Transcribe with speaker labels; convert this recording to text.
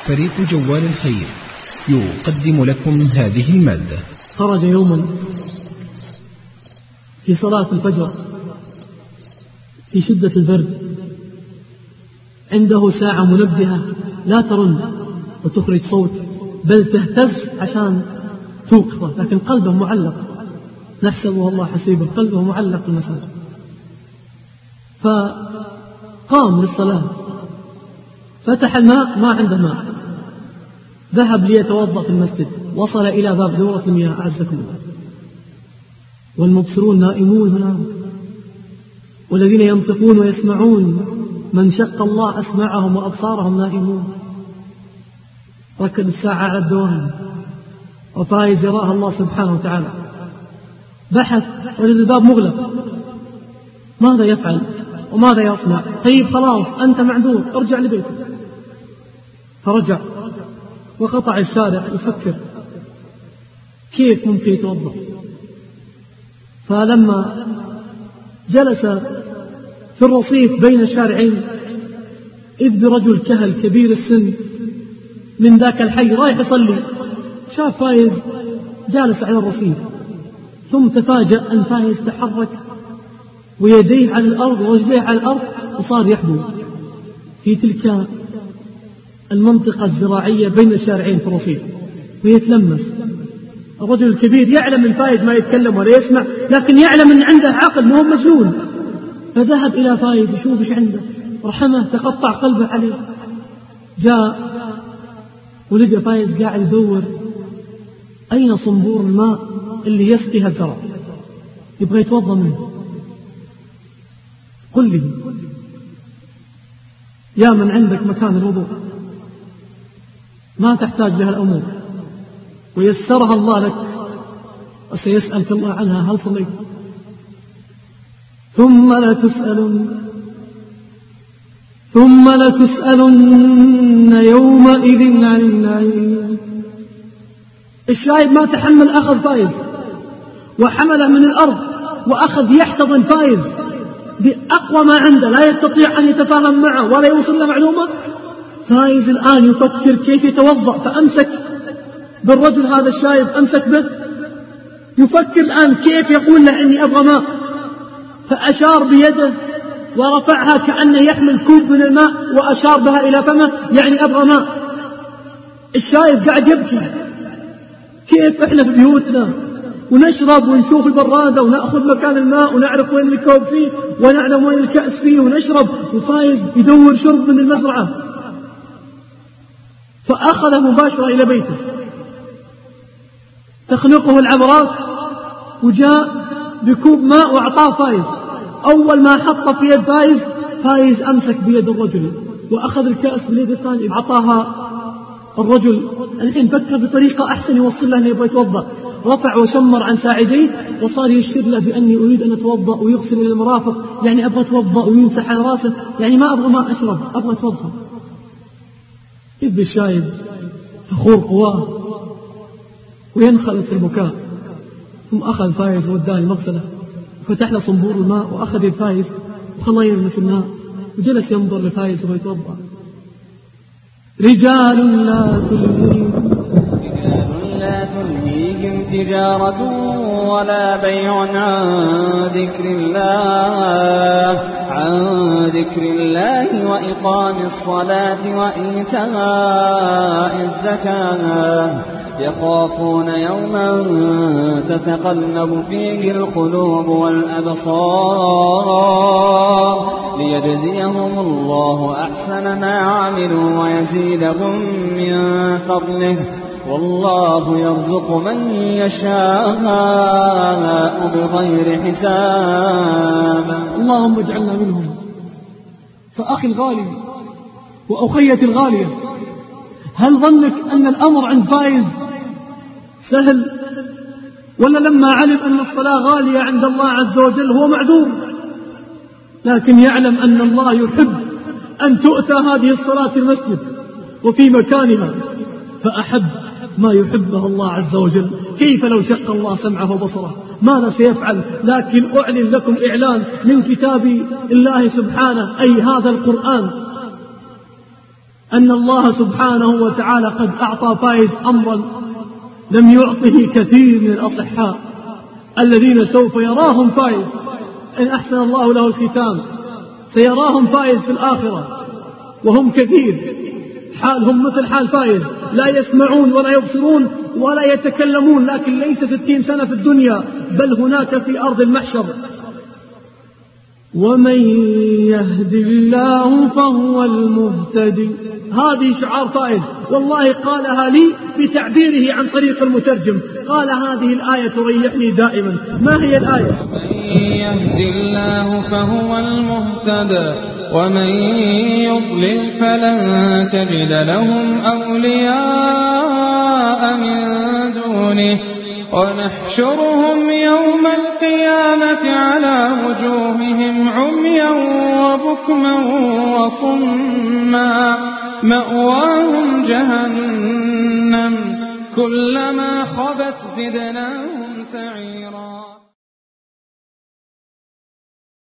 Speaker 1: فريق جوال الخير يقدم لكم هذه المادة.
Speaker 2: خرج يوما في صلاة الفجر في شدة البرد، عنده ساعة منبهة لا ترن وتخرج صوت، بل تهتز عشان توقفه، لكن قلبه معلق، نحسبه الله حسيبه، قلبه معلق بالمساجد. فقام للصلاة، فتح الماء، ما عنده ماء، ذهب ليتوضأ في المسجد، وصل إلى باب دورة المياه، أعزكم الله، والمبصرون نائمون هنا، والذين ينطقون ويسمعون من شق الله أسمعهم وأبصارهم نائمون. ركب الساعة على الدوام، وفايز يراها الله سبحانه وتعالى. بحث وجد الباب مغلق، ماذا يفعل وماذا يصنع؟ طيب خلاص أنت معذور، ارجع لبيتك. فرجع وقطع الشارع يفكر كيف ممكن يتوضأ. فلما جلس في الرصيف بين الشارعين، إذ برجل كهل كبير السن من ذاك الحي رايح يصلي، شاف فايز جالس على الرصيف، ثم تفاجأ أن فايز تحرك ويديه على الأرض ورجليه على الأرض، وصار يحبو في تلك المنطقة الزراعية بين الشارعين في الرصيف ويتلمس. الرجل الكبير يعلم من فايز ما يتكلم ولا يسمع، لكن يعلم أن عنده عقل، ما هو مجنون. فذهب إلى فايز يشوف إيش عنده، رحمه، تقطع قلبه عليه. جاء ولقى فايز قاعد يدور أين صنبور الماء اللي يسقيها الزرع، يبغى يتوضأ منه. قل لي يا من عندك مكان الوضوء، ما تحتاج لها الأمور ويسرها الله لك، وسيسألك الله عنها هل صليت؟ ثم لتسألن يومئذ عن النعيم. الشايب ما تحمل، أخذ فايز وحمله من الأرض وأخذ يحتضن فايز بأقوى ما عنده، لا يستطيع أن يتفاهم معه ولا يوصل له معلومة. فايز الآن يفكر كيف يتوضأ، فأمسك بالرجل هذا الشايب، أمسك به، يفكر الآن كيف يقول له إني أبغى ماء، فأشار بيده ورفعها كأنه يحمل كوب من الماء وأشار بها إلى فمه، يعني أبغى ماء. الشايب قاعد يبكي، كيف إحنا في بيوتنا ونشرب ونشوف البرادة ونأخذ مكان الماء ونعرف وين الكوب فيه ونعلم وين الكأس فيه ونشرب، وفايز يدور شرب من المزرعة. فأخذه مباشرة إلى بيته تخنقه العبرات، وجاء بكوب ماء وأعطاه فايز. أول ما حط في يد فايز أمسك بيد الرجل وأخذ الكأس باليد الثانية أعطاها الرجل. الحين فكر بطريقة أحسن يوصل له أنه يبغى يتوضأ، رفع وشمر عن ساعديه وصار يشير له بأني أريد أن أتوضأ، ويغسل إلى المرافق، يعني أبغى أتوضأ، ويمسح على راسه، يعني ما أبغى ما أشرب، أبغى أتوضأ. إذ بالشايب تخور قواه وينخلط في البكاء. ثم أخذ فايز وداه المغسلة وفتح له صنبور الماء وأخذ يد فايز وخلاه يلمس الماء، وجلس ينظر لفايز وهو يتوضأ. رجال لا
Speaker 3: تلهيهم تجارة ولا بيع عن ذكر الله وإقام الصلاة وإيتاء الزكاة، يخافون يوما تتقلب فيه القلوب والأبصار، ليجزيهم الله أحسن ما عملوا ويزيدهم من فضله، والله يرزق من يشاء بغير حساب.
Speaker 2: اللهم اجعلنا منهم. فأخي الغالي وأخيتي الغالية، هل ظنك أن الأمر عند فايز سهل؟ ولا لما علم أن الصلاة غالية عند الله عز وجل هو معذور، لكن يعلم أن الله يحب أن تؤتى هذه الصلاة في المسجد وفي مكانها، فأحب ما يحبه الله عز وجل. كيف لو شق الله سمعه وبصره ماذا سيفعل؟ لكن أعلن لكم إعلان من كتاب الله سبحانه، أي هذا القرآن، أن الله سبحانه وتعالى قد أعطى فايز أمرا لم يعطه كثير من الأصحاء الذين سوف يراهم فايز إن أحسن الله له الختام، سيراهم فايز في الآخرة، وهم كثير حالهم مثل حال فايز، لا يسمعون ولا يبصرون ولا يتكلمون، لكن ليس 60 سنة في الدنيا، بل هناك في أرض المحشر. ومن يهد الله فهو المهتدي، هذه شعار فائز، والله قالها لي بتعبيره عن طريق المترجم، قال هذه الآية تريحني دائما. ما هي الآية؟
Speaker 3: من يهد الله فهو المهتدى ومن يضلل فلن تجد لهم أولياء من دونه ونحشرهم يوم القيامة على وجوههم عميا وبكما وصما مأواهم جهنم كلما خبت زدناهم سعيرا.